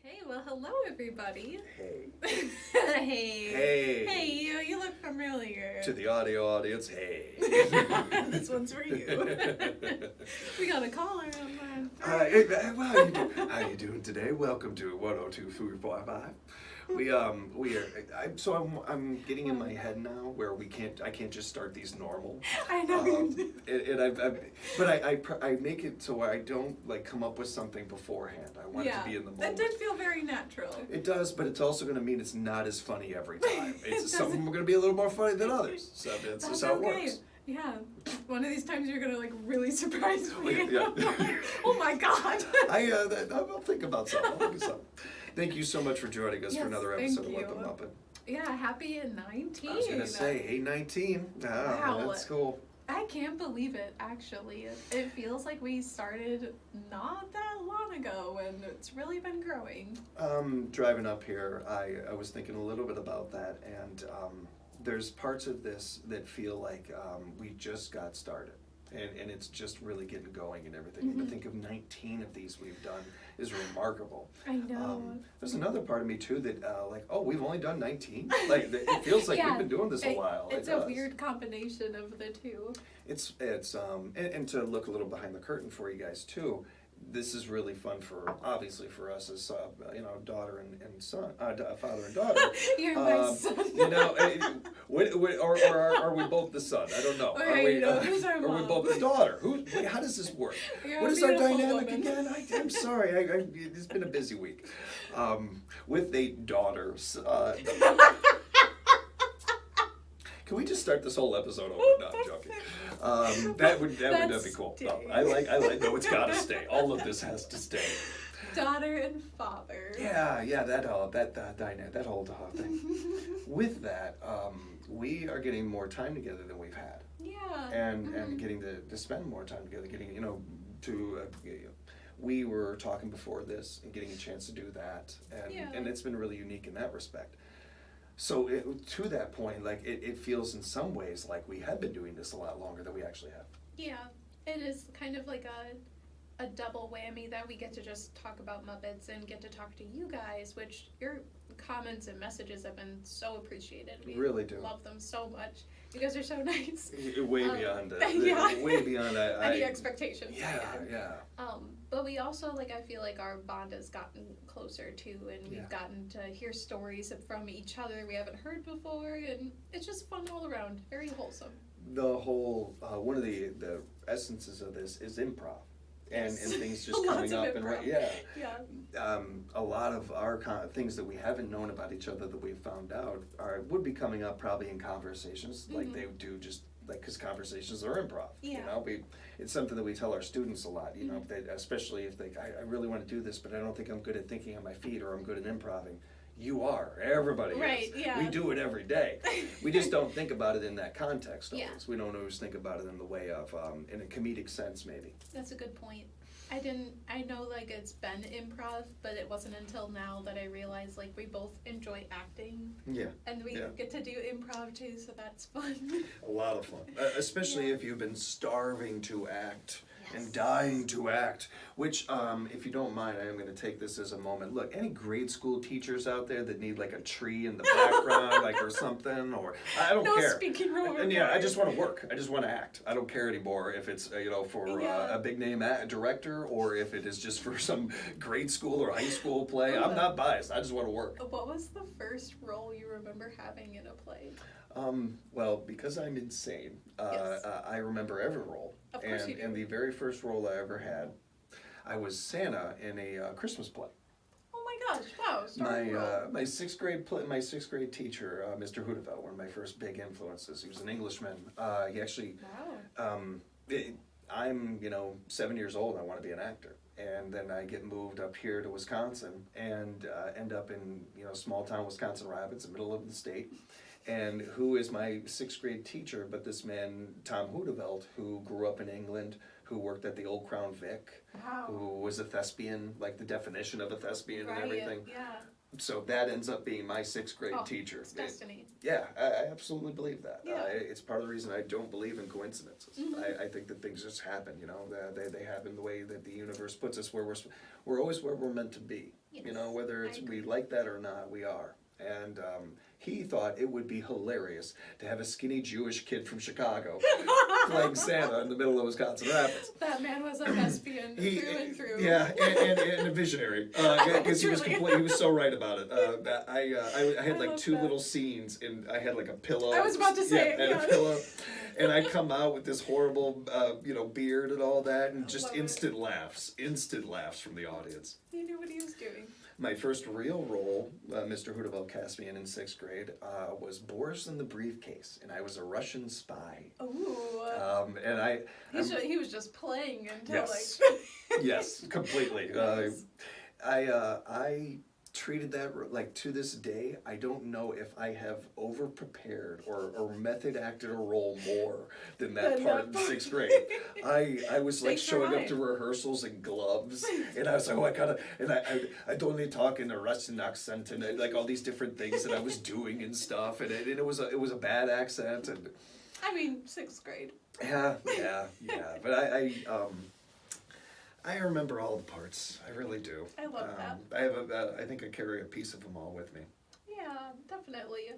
Hey, well, hello, everybody. Hey. Hey. Hey. Hey, you look familiar. To the audio audience, hey. This one's for you. We got a caller online. How you doing today? Welcome to 102.5. I'm getting in my head now where I can't just start these normal. I know. I make it so where I don't like come up with something beforehand. I want it to be in the moment. That did feel very natural. It does, but it's also going to mean it's not as funny every time. Some of them are going to be a little more funny than others. So that's how it works. Yeah. One of these times you're gonna really surprise me. Yeah. Oh my God. I'll think about something. Thank you so much for joining us for another episode of What the Muppet. Yeah, happy 19. I was gonna say, hey, 19. Wow, that's cool. I can't believe it, actually. It feels like we started not that long ago, and it's really been growing. Driving up here, I was thinking a little bit about that, and there's parts of this that feel like we just got started. And it's just really getting going and everything. Mm-hmm. And to think of 19 of these we've done is remarkable. I know. There's another part of me too that we've only done 19. Like it feels like we've been doing this a while. It's a weird combination of the two. It's and to look a little behind the curtain for you guys too. This is really fun obviously for us as daughter and son, father and daughter. You're my son. Are we both the son? I don't know. Who's our mom? Are we both the daughter? How does this work? What is our dynamic again? I'm sorry. It's been a busy week. With a daughter. Can we just start this whole episode over? No, I'm joking. That would be cool. No, I like. No, it's got to stay. All of this has to stay. Daughter and father. Yeah. That whole thing. With that, we are getting more time together than we've had. Yeah. And getting to spend more time together. We were talking before this and getting a chance to do that, and it's been really unique in that respect. So to that point, it feels in some ways like we have been doing this a lot longer than we actually have. Yeah, it is kind of like a double whammy that we get to just talk about Muppets and get to talk to you guys, which your comments and messages have been so appreciated. We really do. Love them so much. You guys are so nice. Way beyond any expectations. Yeah. But we also, I feel like our bond has gotten closer too, and we've gotten to hear stories from each other we haven't heard before, and it's just fun all around. Very wholesome. The whole, one of the essences of this is improv. And things just coming up and a lot of our things that we haven't known about each other that we've found out would be coming up probably in conversations like they do because conversations are improv. It's something that we tell our students a lot. Especially if I really want to do this, but I don't think I'm good at thinking on my feet or I'm good at improving. You are. Everybody is. Yeah. We do it every day. We just don't think about it in that context always. Yeah. We don't always think about it in the way of, in a comedic sense maybe. That's a good point. I know it's been improv, but it wasn't until now that I realized we both enjoy acting. Yeah. And we get to do improv too, so that's fun. A lot of fun. Especially if you've been starving to act. And dying to act, which, if you don't mind, I am going to take this as a moment. Look, any grade school teachers out there that need a tree in the background, or something, or I don't care. No speaking role. And I just want to work. I just want to act. I don't care anymore if it's for a big name director or if it is just for some grade school or high school play. I'm not biased. I just want to work. What was the first role you remember having in a play? Well, because I'm insane, I remember every role. Of course you do. And the very first role I ever had, I was Santa in a Christmas play. Oh my gosh! Wow. My sixth grade teacher, Mr. Hudevelt, one of my first big influences. He was an Englishman. He actually. Wow. I'm 7 years old. I want to be an actor, and then I get moved up here to Wisconsin and end up in small town Wisconsin Rapids, the middle of the state. And who is my sixth grade teacher but this man, Tom Hudevelt, who grew up in England, who worked at the Old Crown Vic, who was a thespian, the definition of a thespian and everything. Yeah. So that ends up being my 6th grade teacher. It's destiny. I absolutely believe that. Yeah. It's part of the reason I don't believe in coincidences. Mm-hmm. I think that things just happen, they happen the way that the universe puts us where we're always where we're meant to be. Yes, Whether it's we like that or not, we are. And he thought it would be hilarious to have a skinny Jewish kid from Chicago playing Santa in the middle of Wisconsin Rapids. That man was a thespian through and through. Yeah, and a visionary, because he was so right about it. I had like 2 little scenes, and I had like a pillow. I was about to say, a pillow, and I come out with this horrible, beard and all that, and just instant laughs from the audience. He knew what he was doing. My first real role, Mr. Hudeville cast me in 6th grade, was Boris in the Briefcase, and I was a Russian spy. Ooh. And he was just playing until yes, yes, completely. Nice. I treated that like to this day. I don't know if I have over prepared or method acted a role more than that part in 6th grade. I was like showing up to rehearsals in gloves, and I was like, oh, I gotta, and I'd only talk in a Russian accent, and like all these different things that I was doing and stuff, and it was a bad accent, and I mean 6th grade. Yeah, but I remember all the parts. I really do. I love that. I think I carry a piece of them all with me. Yeah, definitely.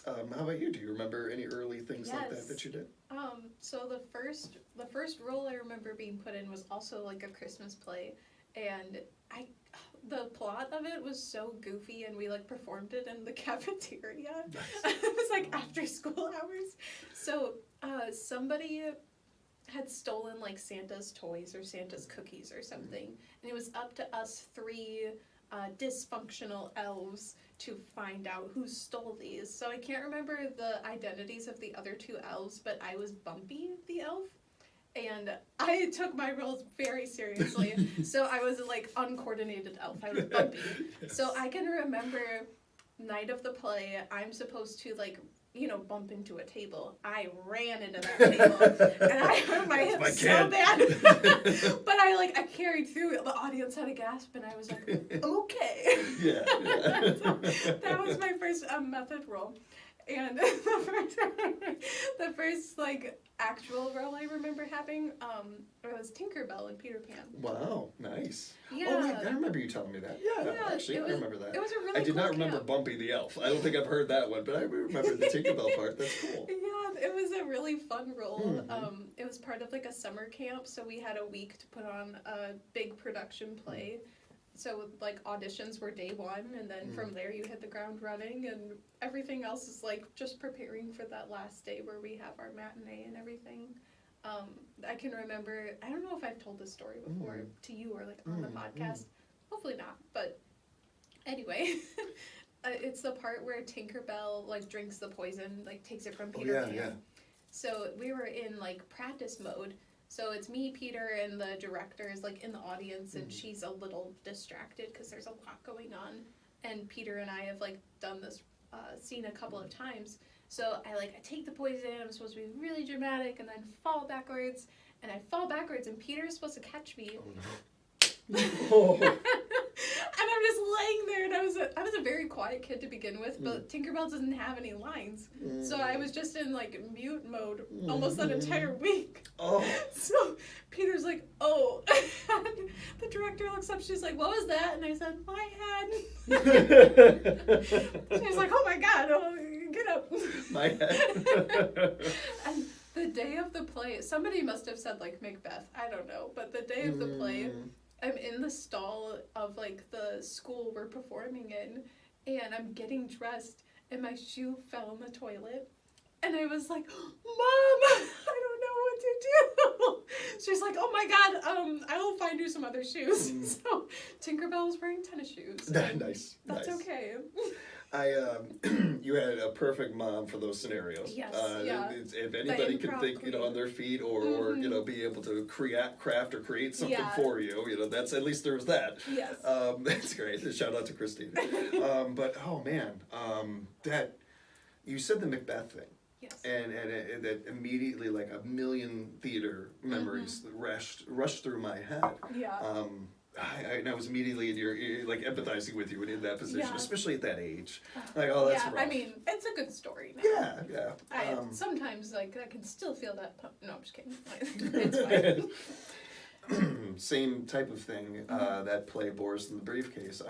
How about you? Do you remember any early things like that you did? So the first role I remember being put in was also like a Christmas play, and the plot of it was so goofy, and we like performed it in the cafeteria. Nice. It was like after school hours. So somebody had stolen like Santa's toys or Santa's cookies or something, and it was up to us 3 dysfunctional elves to find out who stole these. So I can't remember the identities of the other 2 elves, but I was Bumpy the elf, and I took my roles very seriously. So I was like uncoordinated elf. I was Bumpy. Yes. So I can remember night of the play, I'm supposed to like bump into a table. I ran into that table, and I hurt my hip so bad. But I carried through it. The audience had a gasp, and I was like, okay. Yeah. So that was my first method role. And the first like actual role I remember having was Tinkerbell in Peter Pan. Wow, nice. Yeah. Oh, I remember you telling me that. Yeah, actually, I remember that. It was a really I did cool not remember camp. Bumpy the Elf. I don't think I've heard that one, but I remember the Tinkerbell part. That's cool. Yeah, it was a really fun role. Mm-hmm. It was part of like a summer camp, so we had a week to put on a big production play. So like auditions were day 1, and then from there you hit the ground running, and everything else is like just preparing for that last day where we have our matinee and everything. I can remember, I don't know if I've told this story before to you or like on the podcast. Hopefully not, but anyway, it's the part where Tinkerbell like drinks the poison, like takes it from Peter Pan. Yeah. So we were in like practice mode. So it's me, Peter, and the director is like in the audience, and she's a little distracted because there's a lot going on. And Peter and I have like done this scene a couple of times. So I take the poison, I'm supposed to be really dramatic, and then fall backwards, and Peter's supposed to catch me. Oh no. And I'm just laying there, and I was a very quiet kid to begin with, but Tinkerbell doesn't have any lines. So I was just in like mute mode almost that entire week. Oh. So Peter's like, oh. And the director looks up, she's like, what was that? And I said, my head. She's like, oh my God, get up. My head. And the day of the play, somebody must have said like Macbeth, I don't know, but the day of the play, I'm in the stall of like the school we're performing in, and I'm getting dressed, and my shoe fell in the toilet, and I was like, Mom, I don't know what to do. She's like, oh my God, I will find you some other shoes. So Tinkerbell was wearing tennis shoes. Nice. That's okay. You had a perfect mom for those scenarios. Yes, If anybody could think, on their feet or be able to craft or create something for you, that's, at least there's that. Yes. That's great. Shout out to Christine. But, oh man, that, you said the Macbeth thing. Yes. And that immediately, like a million theater memories rushed through my head. Yeah. and I was immediately in your like empathizing with you and in that position, Yeah. especially at that age. Like, oh, that's yeah, rough. I mean, it's a good story now. Yeah. Sometimes, like, I can still feel that no, I'm just kidding. It's fine. Same type of thing, that play Boris in the Briefcase.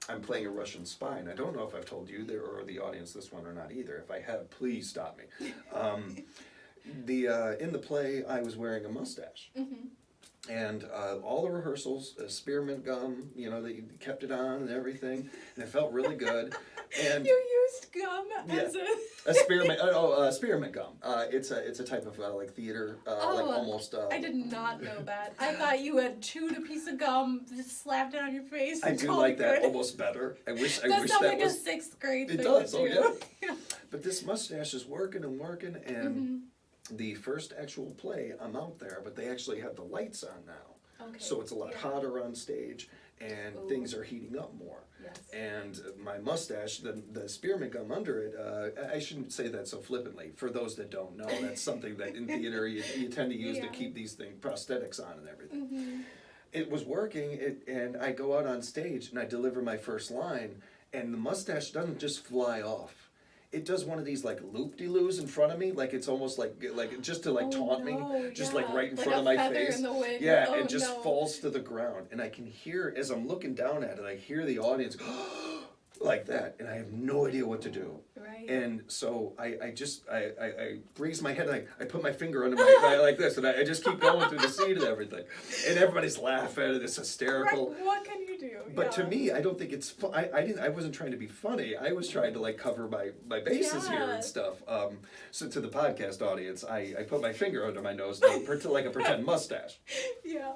I'm playing a Russian spy, and I don't know if I've told you there or the audience this one or not either. If I have, please stop me. In the play, I was wearing a mustache. And all the rehearsals, spearmint gum, they kept it on and everything, and it felt really good. And you used gum as a spearmint gum. It's a type of like theater, like almost. I did not know that. I thought you had chewed a piece of gum, just slapped it on your face. I do like that almost better. I wish that that sounds like was a 6th grade It thing. does. To Oh do. yeah. But this mustache is working, and the first actual play, I'm out there, but they actually have the lights on now. Okay. So it's a lot hotter on stage, and things are heating up more. Yes. And my mustache, the spearmint gum under it, I shouldn't say that so flippantly. For those that don't know, that's something that in theater you tend to use to keep these prosthetics on and everything. It was working, and I go out on stage and I deliver my first line, and the mustache doesn't just fly off. It does one of these like loop-de-loos in front of me, like it's almost like just to taunt me, just like right in front of my face. In the wind. Yeah, it just falls to the ground, and I can hear as I'm looking down at it, I hear the audience like that, and I have no idea what to do. Right. And so I raise my head, and I put my finger under my eye like this, and I just keep going through the scene and everything, and everybody's laughing, and it's hysterical. Right. What can you do? But to me, I don't think it's I wasn't trying to be funny. I was trying to like cover my bases here and stuff. So to the podcast audience, I put my finger under my nose like a pretend mustache. Yeah.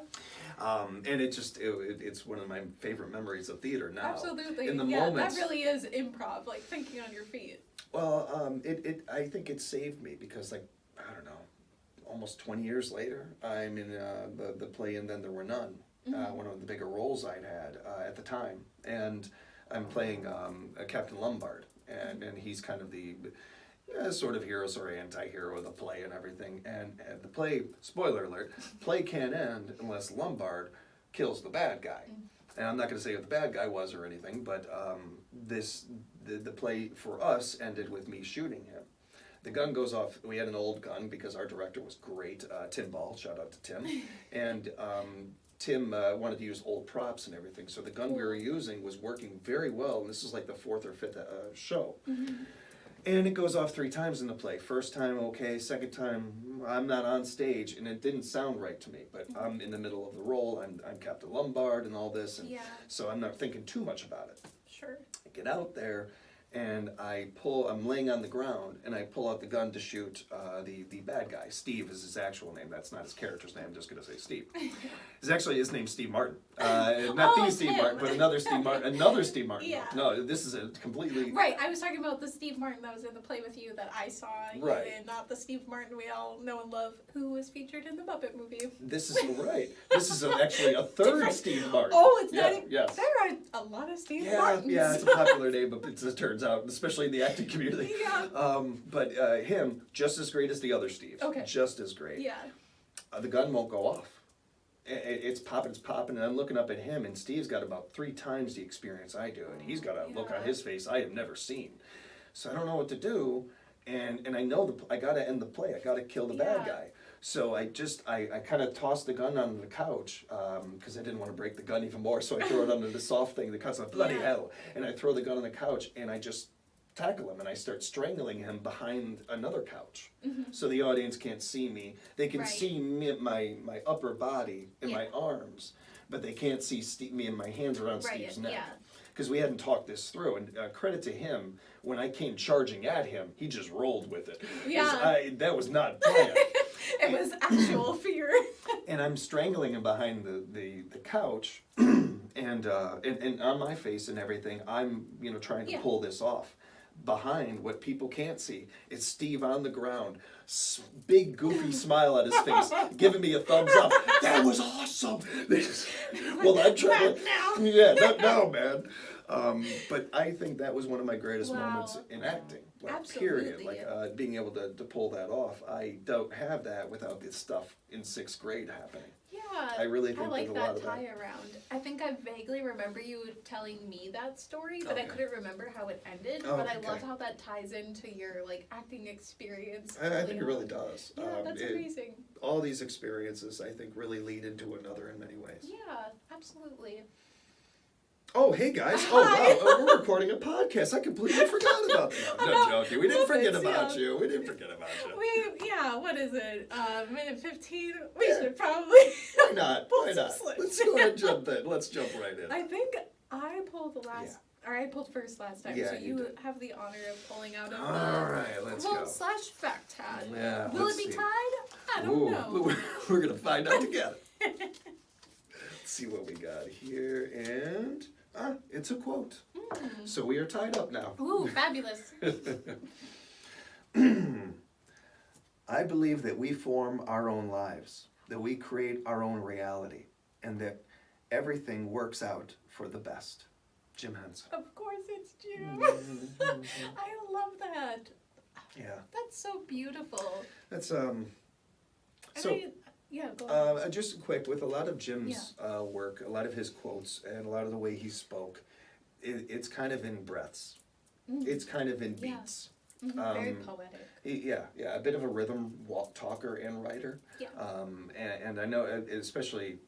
And it's one of my favorite memories of theater now. Absolutely. In the yeah, moments, that really is improv, like thinking on your feet. Well, I think it saved me because I don't know, almost 20 years later, I'm in the play And Then There Were None. One of the bigger roles I'd had at the time, and I'm playing Captain Lombard, and he's kind of the sort of hero, sort of anti-hero of the play and everything. And the play, spoiler alert, play can't end unless Lombard kills the bad guy. And I'm not going to say what the bad guy was or anything, but the play for us ended with me shooting him. The gun goes off. We had an old gun because our director was great, Tim Ball. Shout out to Tim. And Tim wanted to use old props and everything, so the gun we were using was working very well, and this is like the 4th or 5th show. And it goes off 3 times in the play. First time, okay. Second time, I'm not on stage, and it didn't sound right to me, but I'm in the middle of the role. I'm Captain Lombard and all this, and so I'm not thinking too much about it. Sure. I get out there, and I'm laying on the ground, and I pull out the gun to shoot the bad guy. Steve is his actual name. That's not his character's name. I'm just going to say Steve. His name's Steve Martin. Not the Steve Martin, but another Steve Martin. Another Steve Martin. Yeah. No, this is a completely... Right, I was talking about the Steve Martin that was in the play with you that I saw, and not the Steve Martin we all know and love, who was featured in the Muppet movie. This is right. This is actually a third Steve Martin. Oh, it's not even... Yes. There are a lot of Steve Martins. Yeah, it's a popular name, but it turns out, especially in the acting community. Yeah. But him, just as great as the other Steve. Okay. Just as great. Yeah. The gun won't go off. It's popping, and I'm looking up at him, and Steve's got about 3 times the experience I do, and he's got a look on his face I have never seen. So I don't know what to do, and I know I got to end the play. I got to kill the bad guy. So I kind of tossed the gun on the couch because I didn't want to break the gun even more. So I throw it under the soft thing. The cut's like bloody hell, and I throw the gun on the couch, and I just tackle him, and I start strangling him behind another couch. So the audience can't see me. They can see me, my upper body and my arms, but they can't see me and my hands around Steve's neck. Because we hadn't talked this through, and credit to him, when I came charging at him, he just rolled with it. That was not planned. It was actual fear. And I'm strangling him behind the couch, and on my face and everything, I'm trying to pull this off. Behind, what people can't see, is Steve on the ground, big goofy smile on his face, giving me a thumbs up. That was awesome. Well, I'm trying to, not now, man. But I think that was one of my greatest moments in acting. Period. Being able to pull that off. I don't have that without this stuff in 6th grade happening. Yeah, I really think like there's a lot of tie that. around. I think I vaguely remember you telling me that story, but I couldn't remember how it ended. Oh, but I love how that ties into your like acting experience. I think it really does. Yeah, that's amazing. All these experiences, I think, really lead into another in many ways. Yeah, absolutely. Oh, hey guys. Oh, wow. We're recording a podcast. I completely forgot about that. No, joking. We didn't forget about you. We didn't forget about you. What is it? Minute 15? We Yeah. should probably. Why not? Why not? Slips. Let's go ahead and jump in. Let's jump right in. I think I pulled or I pulled first last time, Yeah, so you did. have the honor of pulling out of All right, let's quote go. / fact tag. Yeah, Will let's it be see. tied? I don't know. We're going to find out together. Let's see what we got here. And it's a quote. So we are tied up now. Ooh, fabulous. I believe that we form our own lives, that we create our own reality, and that everything works out for the best. Jim Henson. Of course it's Jim. I love that. Yeah. That's so beautiful. That's So, yeah, go ahead. just quick, with a lot of Jim's work, a lot of his quotes, and a lot of the way he spoke, it's kind of in breaths. It's kind of in beats. Very poetic. Yeah, a bit of a rhythm talker and writer. Yeah. And I know, especially,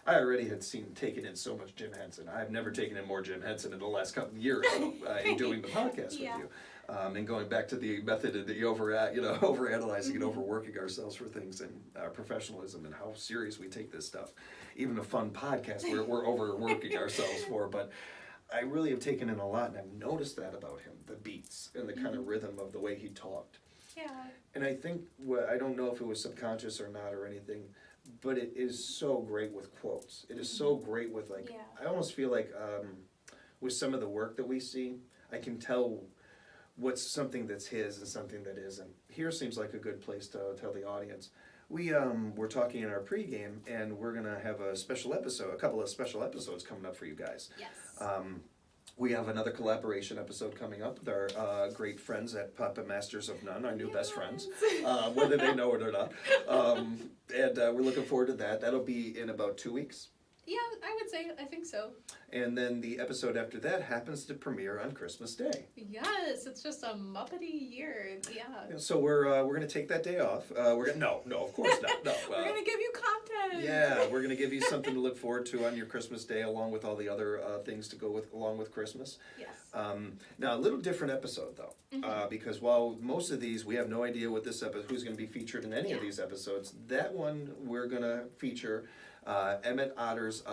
I already had taken in so much Jim Henson. I've never taken in more Jim Henson in the last couple of years in doing the podcast with you. And going back to the method of the overanalyzing and overworking ourselves for things, and our professionalism and how serious we take this stuff. Even a fun podcast we're overworking ourselves for, but I really have taken in a lot, and I've noticed that about him, the beats and the kind of rhythm of the way he talked. Yeah. And I think, I don't know if it was subconscious or not or anything, but it is so great with quotes. It is so great with, like, I almost feel like with some of the work that we see, I can tell what's something that's his and something that isn't. Here seems like a good place to tell the audience. We were talking in our pregame, and we're going to have a couple of special episodes coming up for you guys. Yes. We have another collaboration episode coming up with our great friends at Puppet Masters of None, our new best friends, whether they know it or not. And we're looking forward to that. That'll be in about 2 weeks. Yeah, I think so. And then the episode after that happens to premiere on Christmas Day. Yes, it's just a Muppety year. Yeah. So we're going to take that day off. No, of course not. No. We're going to give you content. Yeah, we're going to give you something to look forward to on your Christmas Day, along with all the other things to go along with Christmas. Yes. Now, a little different episode, though, because while most of these, we have no idea what this episode, who's going to be featured in any of these episodes, that one we're going to feature Emmett Otter's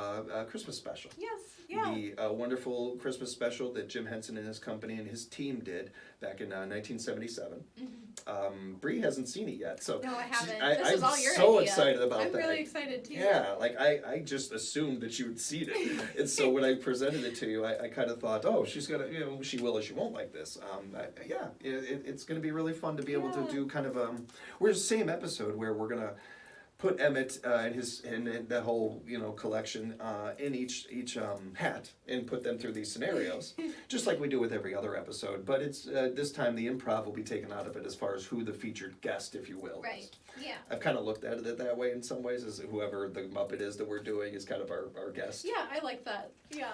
Christmas special. Yes, yeah. The wonderful Christmas special that Jim Henson and his company and his team did back in 1977. Bree hasn't seen it yet, so no, I haven't. I'm was all your so idea. excited about that. I'm really excited too. Yeah, like I just assumed that you had seen it, and so when I presented it to you, I kind of thought, oh, she's gonna, she will or she won't like this. It's gonna be really fun to be able to do kind of we're the same episode where we're gonna put Emmett and that whole collection in each hat and put them through these scenarios, just like we do with every other episode. But it's this time the improv will be taken out of it as far as who the featured guest, if you will. Right. Yeah. I've kind of looked at it that way in some ways, as whoever the Muppet is that we're doing is kind of our guest. Yeah, I like that. Yeah.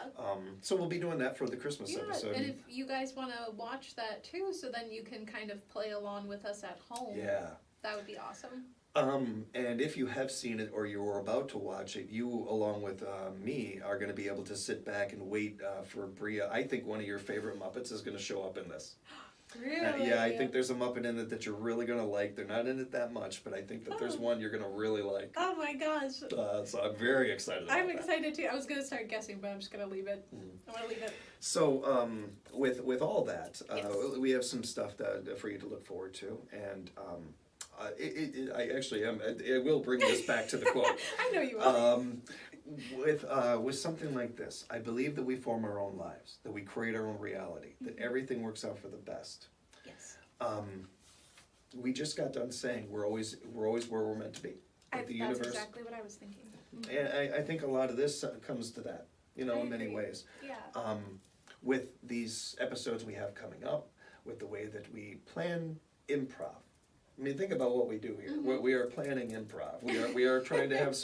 So we'll be doing that for the Christmas episode. And if you guys want to watch that too, so then you can kind of play along with us at home. Yeah. That would be awesome. And if you have seen it or you're about to watch it, you, along with me, are going to be able to sit back and wait for Bria. I think one of your favorite Muppets is going to show up in this. Really? Yeah, I think there's a Muppet in it that you're really going to like. They're not in it that much, but I think that there's one you're going to really like. Oh my gosh. So I'm very excited about I'm that. excited too. I was going to start guessing, but I'm just going to leave it. I want to leave it. So with all that, we have some stuff for you to look forward to, and I will bring this back to the quote. I know you will. With something like this, I believe that we form our own lives, that we create our own reality, that everything works out for the best. Yes. We just got done saying we're always where we're meant to be. That's exactly what I was thinking. And I think a lot of this comes to that, in many ways. Yeah. With these episodes we have coming up, with the way that we plan improv, I mean, think about what we do here. We are planning improv. We are trying to have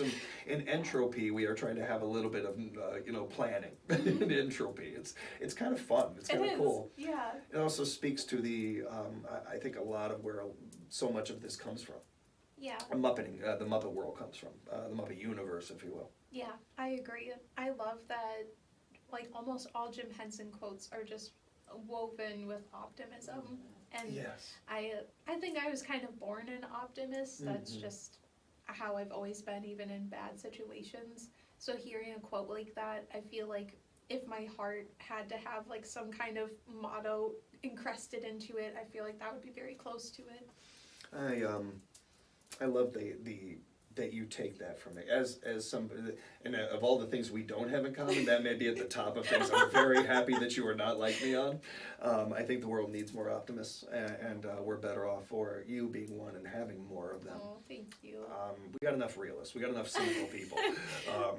in entropy, we are trying to have a little bit of, planning in entropy. It's kind of fun. It's kind of cool. Yeah. It also speaks to I think a lot of where so much of this comes from. Yeah. Muppeting, the Muppet world comes from, the Muppet universe, if you will. Yeah, I agree. I love that, like, almost all Jim Henson quotes are just woven with optimism. And yes. I think I was kind of born an optimist. That's just how I've always been, even in bad situations. So hearing a quote like that, I feel like if my heart had to have like some kind of motto encrusted into it, I feel like that would be very close to it. I love that you take that from me as somebody, and of all the things we don't have in common, that may be at the top of things. I'm very happy that you are not like me on. I think the world needs more optimists, and we're better off for you being one and having more of them. Oh, thank you. We got enough realists. We got enough cynical people.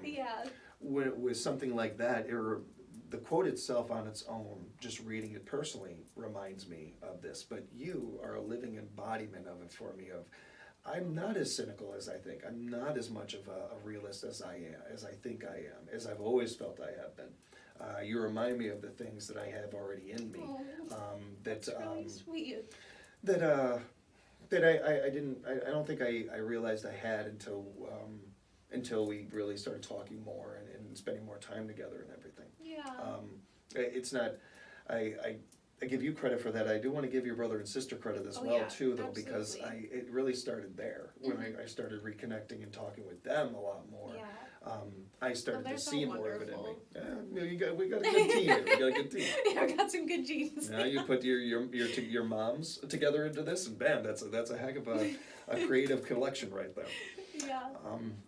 Yeah. With something like that, the quote itself on its own, just reading it personally, reminds me of this. But you are a living embodiment of it for me. I'm not as cynical as I think. I'm not as much of a realist as I think I am, as I've always felt I have been. You remind me of the things that I have already in me. That's really sweet. That I don't think I realized I had until we really started talking more and spending more time together and everything. Yeah. It's not. I give you credit for that. I do want to give your brother and sister credit as well too, though, because it really started there when I started reconnecting and talking with them a lot more. Yeah. I started to see more of it in me. Yeah, we got a good team here. We got a good team. Yeah, I got some good genes. Now you put your moms together into this, and bam, that's a heck of a creative collection right there. Yeah.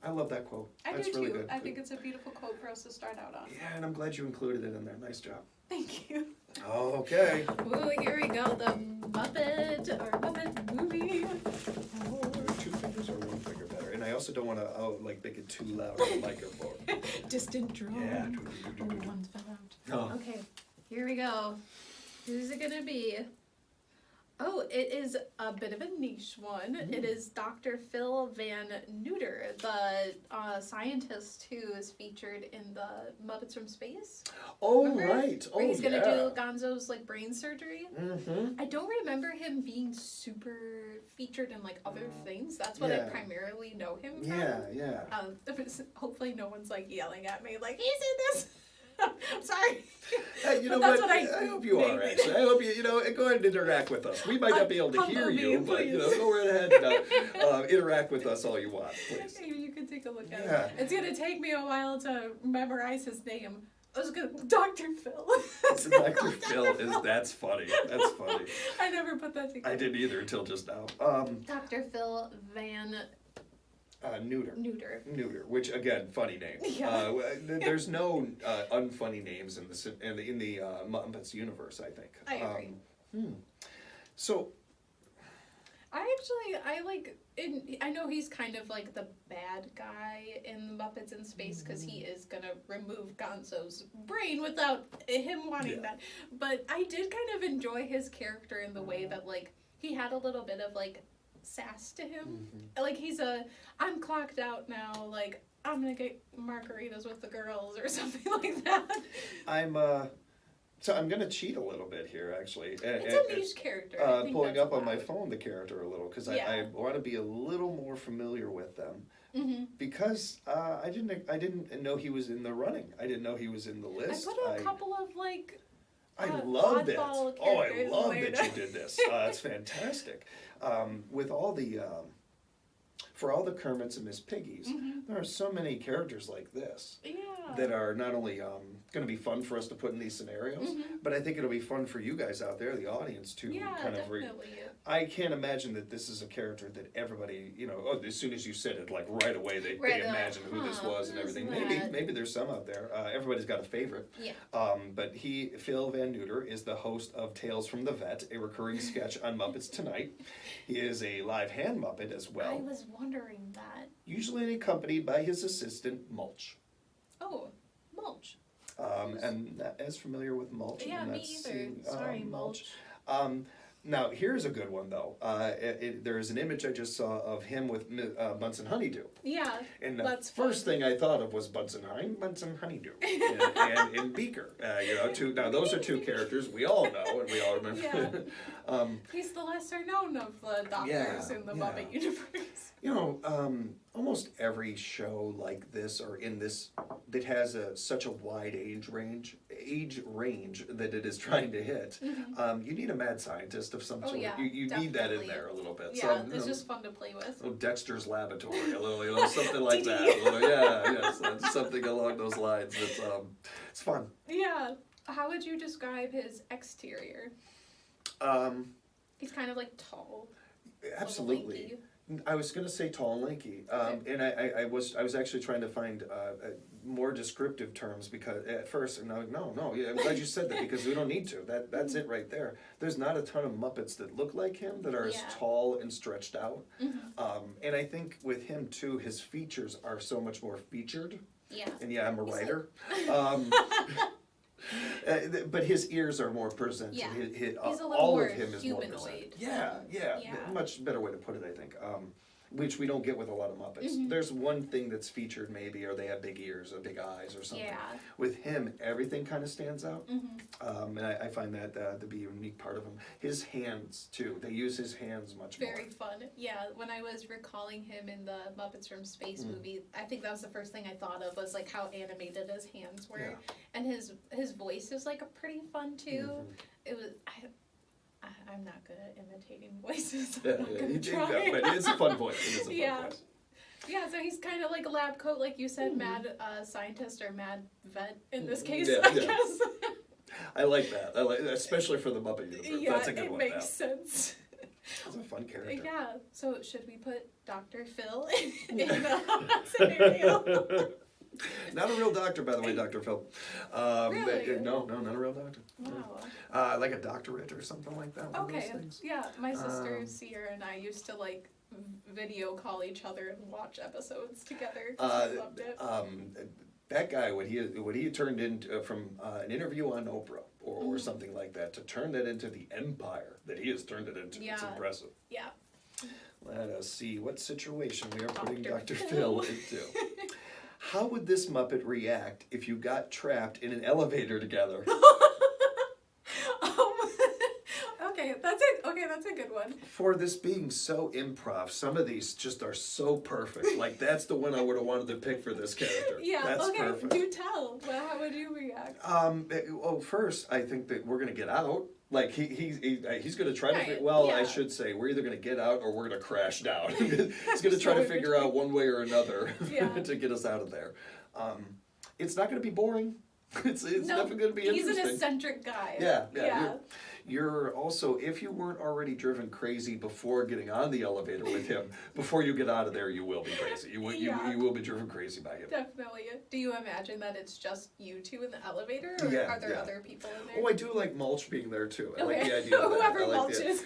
I love that quote. That's really too. good. I think it's a beautiful quote for us to start out on. Yeah, and I'm glad you included it in there. Nice job. Thank you. Okay. Ooh, here we go. The Muppet movie. Two fingers or one finger better? And I also don't want to make it too loud on the microphone. Distant drum. Yeah. One fell out. Oh. Okay, here we go. Who's it gonna be? Oh, it is a bit of a niche one. It is Dr. Phil Van Neuter, the scientist who is featured in the Muppets from Space. Oh, Remember? right. Where he's gonna do Gonzo's brain surgery. Mm-hmm. I don't remember him being super featured in other things. That's what I primarily know him from. Yeah. Hopefully no one's yelling at me he's in this. I'm sorry. Hey, you know what? I hope you are, actually. I hope you go ahead and interact with us. We might not be able to hear you, but go right ahead and interact with us all you want, please. You can take a look at it. It's gonna take me a while to memorize his name. I was gonna Dr. Phil. Dr. Phil that's funny. That's funny. I never put that together. I didn't either until just now. Dr. Phil Van Neuter, which again, funny name. Yeah. There's no unfunny names in the Muppets universe, I think. I agree. So, I know he's kind of the bad guy in Muppets in Space because he is gonna remove Gonzo's brain without him wanting that. But I did kind of enjoy his character in the way that he had a little bit of sass to him. He's I'm clocked out now, I'm gonna get margaritas with the girls or something like that. So I'm gonna cheat a little bit here, actually. It's a niche character. I think pulling that's up on my phone the character a little, because I want to be a little more familiar with them. Because I didn't know he was in the running. I didn't know he was in the list. I put a couple of I love it. oddball Oh, I characters love later. that you did this. That's fantastic. With all the, for all the Kermits and Miss Piggies, there are so many characters like this that are not only going to be fun for us to put in these scenarios, but I think it'll be fun for you guys out there, the audience, to kind of I can't imagine that this is a character that everybody, as soon as you said it, right away they imagine who this was and everything. Maybe there's some out there. Everybody's got a favorite. Yeah. But Phil Van Neuter, is the host of Tales from the Vet, a recurring sketch on Muppets Tonight. He is a live hand Muppet as well. I was wondering that. Usually accompanied by his assistant, Mulch. Oh, Mulch. And not as familiar with Mulch. Yeah, me either. Sorry, Mulch. Now, here's a good one, though. There's an image I just saw of him with Bunsen Honeydew. Yeah, and the that's first fun. thing I thought of was Bunsen Honeydew, and Beaker. Now those are two characters we all know and we all remember. Yeah. He's the lesser known of the doctors in the Muppet universe. Almost every show like this or in this that has such a wide age range that it is trying to hit, you need a mad scientist of some sort. You need that in there a little bit. Yeah, it's just fun to play with. Dexter's Laboratory, a little, something like that. Something along those lines. It's fun. Yeah. How would you describe his exterior? He's kind of like tall. Absolutely. I was going to say tall and lanky, and I was actually trying to find more descriptive terms because at first, and I'm like, no, yeah, I'm glad you said that because we don't need to. That's it right there. There's not a ton of Muppets that look like him that are as tall and stretched out, and I think with him too, his features are so much more featured. Yeah. And I'm a writer. But his ears are more presented. Yeah. He's a little all more of him is humanoid. more presented. Yeah. Much better way to put it, I think. Which we don't get with a lot of Muppets. There's one thing that's featured maybe, or they have big ears or big eyes or something. Yeah. With him, everything kind of stands out. And I find that to be a unique part of him. His hands, too. They use his hands much more. Very fun. Yeah, when I was recalling him in the Muppets from Space movie, I think that was the first thing I thought of was like how animated his hands were. Yeah. And his voice is like a pretty fun, too. It was... I'm not good at imitating voices. I'm not gonna try. But it's a fun voice. It is a fun voice. Yeah, so he's kind of like a lab coat, like you said, mad scientist or mad vet in this case, I guess. I like that. Especially for the Muppet universe. Yeah, that's a good one. It makes sense. It's a fun character. Yeah. So should we put Dr. Phil in the scenario? Not a real doctor, by the way, Dr. Phil. Really? No, not a real doctor. Wow. Like a doctorate or something like that. Okay. Yeah, my sister Sierra and I used to like video call each other and watch episodes together. I loved it. That guy, what he turned into from an interview on Oprah or something like that, to turn that into the empire that he has turned it into, it's impressive. Yeah. Let us see what situation we are putting Dr. Phil into. How would this Muppet react if you got trapped in an elevator together? Okay, that's a good one. For this being so improv, some of these just are so perfect. Like, that's the one I would have wanted to pick for this character. Yeah, that's okay, perfect. do tell. Well, how would you react? Well, first, I think that we're going to get out. Like, he's going to try to... I should say, we're either going to get out or we're going to crash down. He's going to try to figure out one way or another to get us out of there. It's not going to be boring. It's definitely going to be interesting. He's an eccentric guy. Yeah. You're also, if you weren't already driven crazy before getting on the elevator with him, before you get out of there, you will be crazy. You will be driven crazy by him. Definitely. Do you imagine that it's just you two in the elevator, or are there other people in there? Oh, I do like Mulch being there too. I like the idea of that. Whoever Mulch is.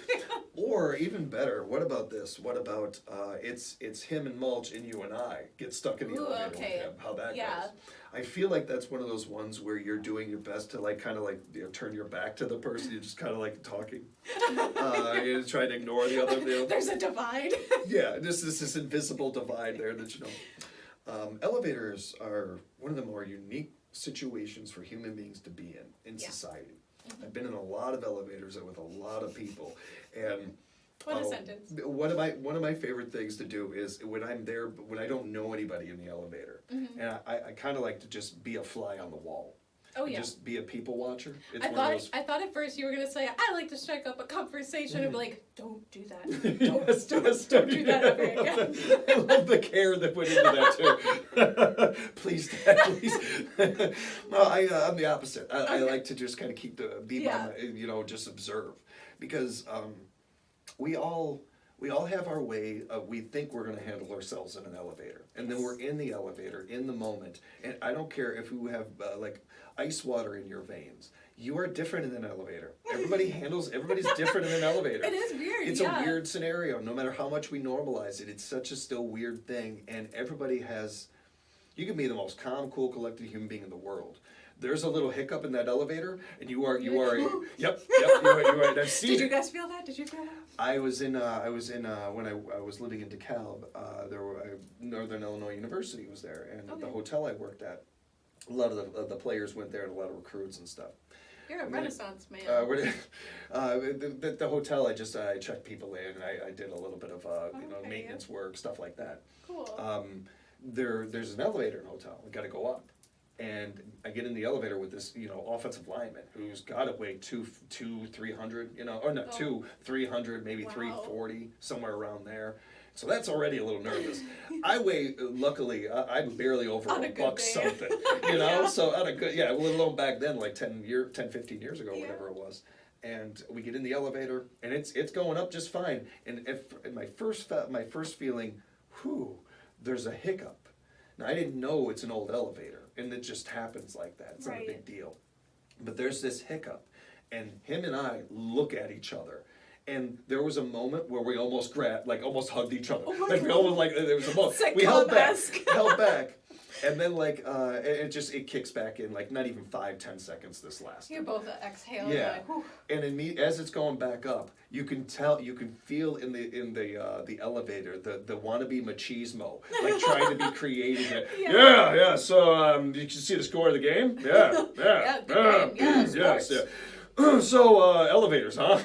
Or even better, what about this? What about it's him and Mulch and you and I get stuck in the elevator with him? How that goes. I feel like that's one of those ones where you're doing your best to turn your back to the person. You're just kind of like talking. You're trying to ignore the other. There's a divide. Yeah, this invisible divide there that you know. Elevators are one of the more unique situations for human beings to be in society. I've been in a lot of elevators with a lot of people, and what a sentence. One of my favorite things to do is when I'm there, when I don't know anybody in the elevator, and I kind of like to just be a fly on the wall. Oh yeah. Just be a people watcher. I thought at first you were gonna say I like to strike up a conversation and be like, don't do that. Don't do that ever again. I love the care that went into that too. Please, Dad, please. No, I'm the opposite. I like to just kind of by my, just observe, because we all have our way. We think we're going to handle ourselves in an elevator, and then we're in the elevator in the moment. And I don't care if you have like ice water in your veins. You are different in an elevator. Everybody's different in an elevator. It is weird. It's a weird scenario. No matter how much we normalize it, it's such a still weird thing, and everybody has You can be the most calm, cool, collected human being in the world. There's a little hiccup in that elevator, and you are yep, you are. I've seen. Did you guys feel that? Did you feel that? I was in when I was living in DeKalb. Northern Illinois University was there, and the hotel I worked at, a lot of the players went there, and a lot of recruits and stuff. You're a Renaissance man. The hotel, I checked people in, and I did a little bit of maintenance work, stuff like that. Cool. There's an elevator in the hotel. We got to go up. And I get in the elevator with this, offensive lineman who's got to weigh 300, or not 300, maybe 340, somewhere around there. So that's already a little nervous. I weigh, luckily, I'm barely over a buck something, So on a good, let alone back then, like 10, 15 years ago, whatever it was. And we get in the elevator, and it's going up just fine. And my first feeling, there's a hiccup. Now, I didn't know it's an old elevator, and it just happens like that. It's not a big deal. But there's this hiccup, and him and I look at each other, and there was a moment where we almost almost hugged each other. We almost there was a moment. We held back. And then it kicks back in not even 5-10 seconds this last. You both exhale. Yeah. And as it's going back up, you can feel in the elevator the wannabe machismo trying to be creative. Yeah. So you can see the score of the game. Yeah. Good game. Yes. So elevators, huh?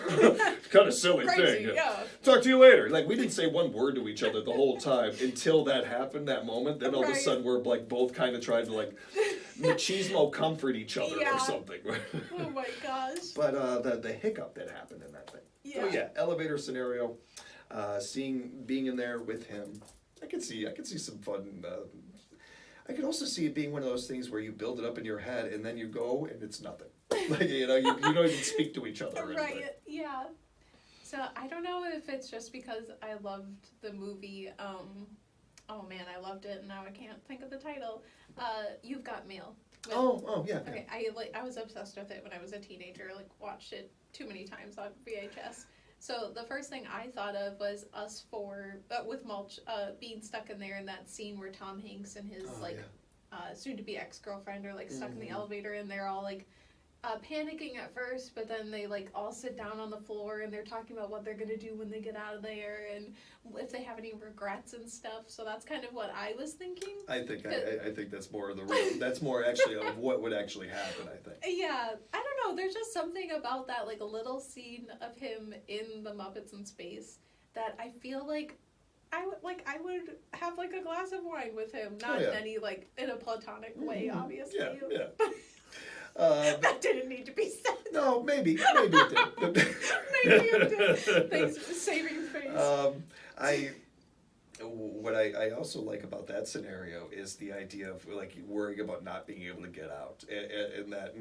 Kind of silly Crazy, thing. Yeah. Talk to you later. We didn't say one word to each other the whole time until that happened, that moment. Then all of a sudden we're both kind of trying to machismo comfort each other or something. Oh my gosh. But the hiccup that happened in that thing. Yeah. So elevator scenario, being in there with him, I could see some fun. I could also see it being one of those things where you build it up in your head and then you go and it's nothing. You don't even speak to each other. Right, yeah. So I don't know if it's just because I loved the movie, oh man, I loved it and now I can't think of the title. You've Got Mail. Yeah. Okay, I was obsessed with it when I was a teenager, watched it too many times on VHS. So the first thing I thought of was us four, with Mulch, being stuck in there in that scene where Tom Hanks and his, soon-to-be ex-girlfriend are, stuck in the elevator, and they're all, panicking at first, but then they, all sit down on the floor, and they're talking about what they're gonna do when they get out of there, and if they have any regrets and stuff. So that's kind of what I was thinking. I think that's more of the real, that's more actually of what would actually happen, I think. Yeah, I don't know, there's just something about that, a little scene of him in the Muppets in space that I feel I would have a glass of wine with him, not in any in a platonic way, obviously. Yeah. That didn't need to be said. No, maybe it did. Maybe it did. Thanks for saving your face. What I also like about that scenario is the idea of worrying about not being able to get out, and that.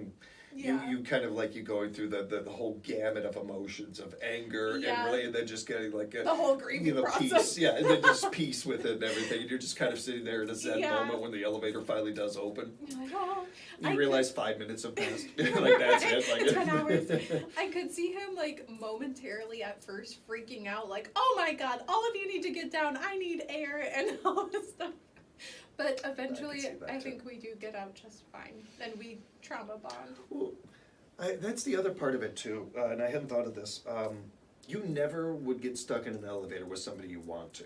You kind of you going through the whole gamut of emotions of anger and then just getting the whole grieving process. Peace, and then just peace with it and everything. And you're just kind of sitting there in a zen moment when the elevator finally does open. You realize 5 minutes have passed. That's it. It's been hours. I could see him momentarily at first freaking out, oh my god, all of you need to get down. I need air and all this stuff. But eventually, I think we do get out just fine, and we trauma bond. Well, that's the other part of it too, and I hadn't thought of this. You never would get stuck in an elevator with somebody you want to.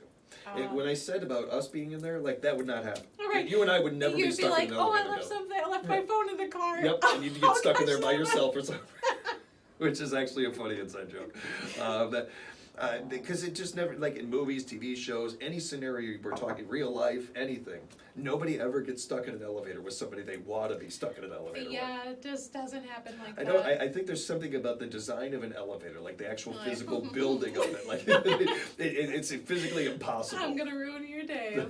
When I said about us being in there, that would not happen. Right. You and I would never be stuck in an elevator. I left something. I left my phone in the car. Yep, and you'd get stuck in there by yourself or something, which is actually a funny inside joke. Because it just never, in movies, TV shows, any scenario we're talking, real life, anything, nobody ever gets stuck in an elevator with somebody they want to be stuck in an elevator with. It just doesn't happen that. I think there's something about the design of an elevator, the actual physical building of it. It's physically impossible. I'm going to ruin your day.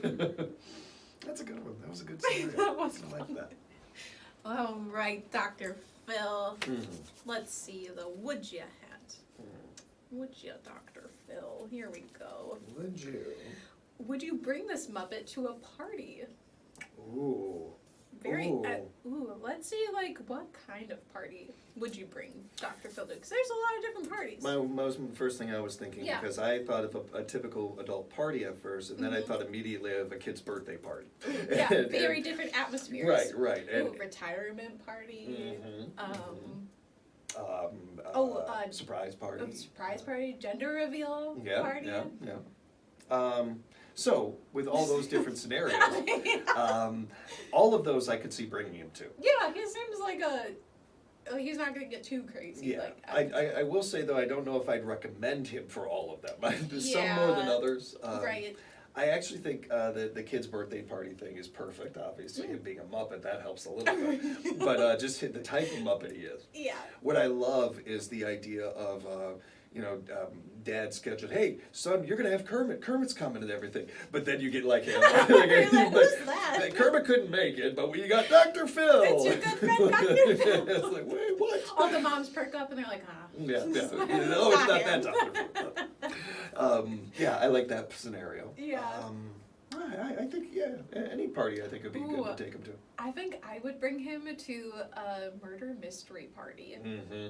That's a good one. That was a good scenario. That was I like that. All right, Dr. Phil. Mm-hmm. Let's see the would ya hat. Would you, Dr. Phil? Here we go. Would you? Would you bring this Muppet to a party? Ooh. Very. Ooh. let's see, like, what kind of party would you bring Dr. Phil to? Because there's a lot of different parties. My first thing I was thinking, because I thought of a typical adult party at first, and then I thought immediately of a kid's birthday party. Yeah, very different atmospheres. Right. Ooh, retirement party. Surprise party. Surprise party, gender reveal party. So, with all those different scenarios, all of those I could see bringing him to. Yeah, he seems like he's not going to get too crazy. Yeah, I will say, though, I don't know if I'd recommend him for all of them. Some more than others. Right. I actually think the kid's birthday party thing is perfect. Obviously, him being a Muppet, that helps a little bit. But just the type of Muppet he is. Yeah. What I love is the idea of, Dad scheduled, hey, son, you're going to have Kermit. Kermit's coming and everything. But then you get like him. Who's that? Kermit couldn't make it, but we got Dr. Phil. It's your good friend, Dr. Phil. It's like, wait, what? All the moms perk up and they're like, Yeah. No, it's not that Dr. Phil. I like that scenario. Yeah. I think, any party I think would be good to take him to. I think I would bring him to a murder mystery party.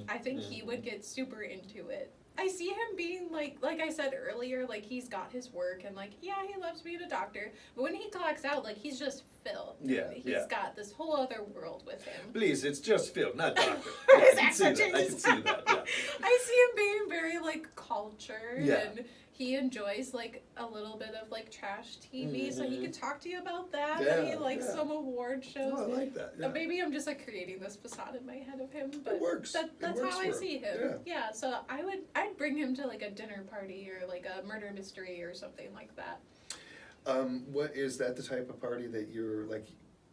I think he would get super into it. I see him being like I said earlier, like he's got his work and like, yeah, he loves being a doctor. But when he clocks out, like he's just Phil. He's got this whole other world with him. Please, it's just Phil, not doctor. His I accent can see that, yeah. I see him being very like cultured and he enjoys like a little bit of like trash TV, so he could talk to you about that. And he likes some award shows. Oh, I like that. Yeah. Maybe I'm just like creating this facade in my head of him, but it works. That's how I see him. Yeah. So I'd bring him to like a dinner party or like a murder mystery or something like that. What is that the type of party that you're like?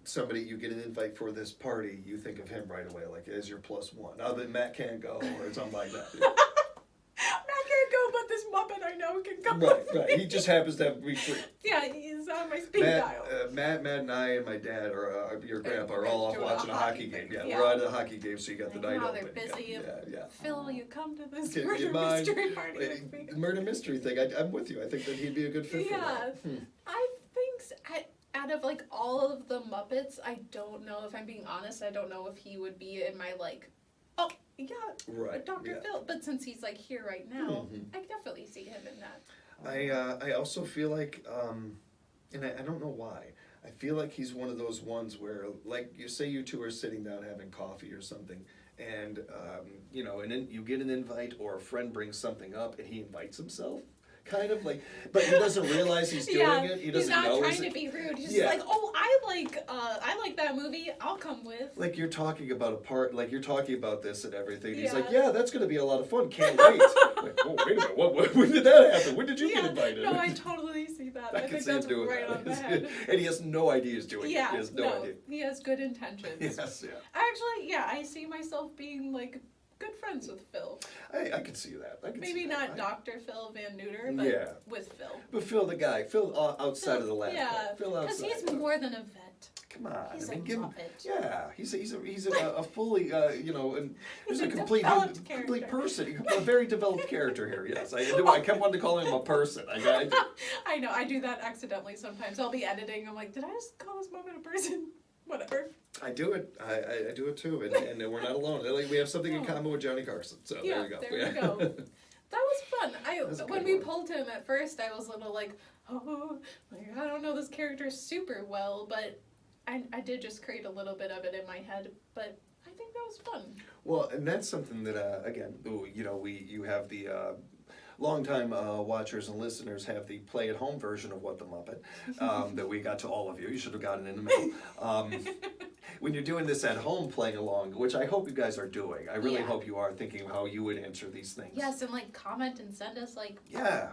Somebody you get an invite for this party, you think of him right away, like as your plus one. Now that Matt can't go or something like that. Matt can't go, but this Muppet I know can go. Right. He just happens to have to be free. Yeah, he's on my speed dial. Matt and I and my dad or your grandpa are all off watching a hockey game. Yeah, we're at a hockey game, so you got the night open. They're busy. Yeah. Phil, will you come to this Can murder mystery party with me? Murder mystery thing. I'm with you. I think that he'd be a good fit for that. I think out of like all of the Muppets, I don't know, if I'm being honest, I don't know if he would be in my like, oh yeah, Dr. Phil. But since he's like here right now, I definitely see him in that. I also feel like, and I don't know why, I feel like he's one of those ones where, like, you say you two are sitting down having coffee or something, and and then you get an invite or a friend brings something up and he invites himself. Kind of like, but he doesn't realize he's doing it. He doesn't know. He's not trying to be rude. He's just like, oh, I like that movie. I'll come with. Like you're talking about you're talking about this and everything. He's like, yeah, that's gonna be a lot of fun. Can't wait. Like, oh, wait a minute. When did that happen? When did you get invited? No, I totally see that. I think see that's him doing right that. on the head. And he has no idea he's doing it. He has no idea. He has good intentions. Yes, yeah. Actually, I see myself being like good friends with Phil. I could see that. Maybe not Dr. Phil Van Neuter, but with Phil. But Phil the guy. Phil outside of the lab. Yeah, because he's more than a vet. Come on, he's give him. Muppet. Yeah, he's a fully he's a complete person, a very developed character here. Yes, I kept wanting to call him a person. I know, I do that accidentally sometimes. I'll be editing. I'm like, did I just call this Muppet a person? Whatever. I do it. I do it too, and we're not alone. We have something in common with Johnny Carson. So there we go. There we go. That was fun. When we pulled him at first, I was a little like, I don't know this character super well, but I did just create a little bit of it in my head. But I think that was fun. Well, and that's something that again, you have the. Longtime watchers and listeners have the play-at-home version of What the Muppet that we got to all of you. You should have gotten in the middle. When you're doing this at home, playing along, which I hope you guys are doing. I really hope you are thinking of how you would answer these things. Yes, and like comment and send us like. Yeah.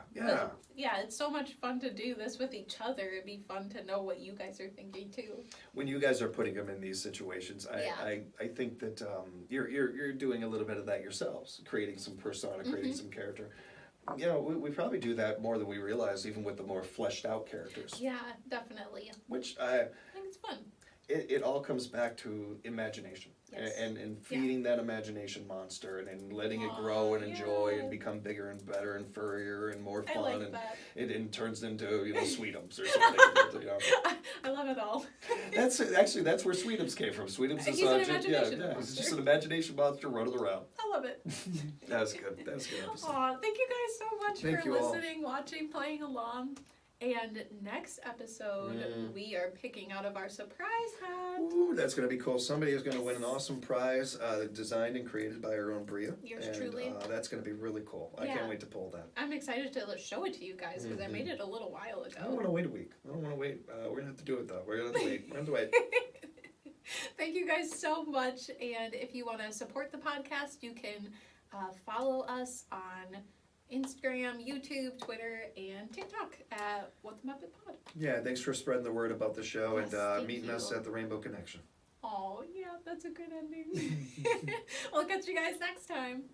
Yeah, it's so much fun to do this with each other. It'd be fun to know what you guys are thinking too. When you guys are putting them in these situations, I think that you're doing a little bit of that yourselves, creating some persona, creating some character. We probably do that more than we realize, even with the more fleshed out characters. Yeah, definitely. Which I think it's fun. It all comes back to imagination. Yes. and feeding that imagination monster and letting it grow and enjoy and become bigger and better and furrier and more fun. I like and that. it turns into, Sweetums or something. I love it all. That's where Sweetums came from. Sweetums is He's an imagination monster. He's just an imagination monster running around. I love it. That was good. That was a good episode. Aw, thank you guys so much Thank for you all. listening, watching, playing along. And next episode, we are picking out of our surprise hat. Ooh, that's going to be cool. Somebody is going to win an awesome prize designed and created by our own Bria. Yours and, truly. That's going to be really cool. I can't wait to pull that. I'm excited to show it to you guys because I made it a little while ago. I don't want to wait a week. I don't want to wait. We're going to have to do it, though. We're going to have to wait. We're going to have to wait. Thank you guys so much. And if you want to support the podcast, you can follow us on Instagram, YouTube, Twitter, and TikTok at What the Muppet Pod. Yeah, thanks for spreading the word about the show and meeting you. us at the Rainbow Connection. Oh, yeah, that's a good ending. We'll catch you guys next time.